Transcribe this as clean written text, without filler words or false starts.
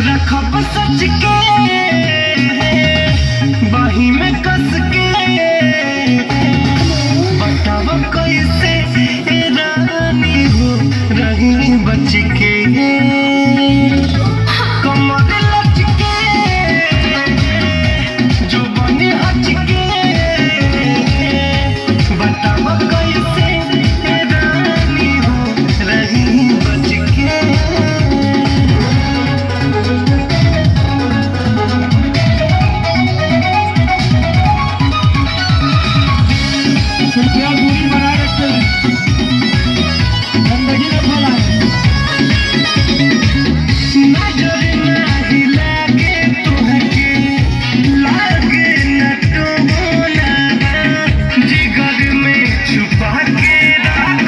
रखब सच के बाही में कस के बताव कैसे रानी हो रही बच के कमर लच के जो बनी हच के बताव कैसे रानी हो रही बच के। Yeah.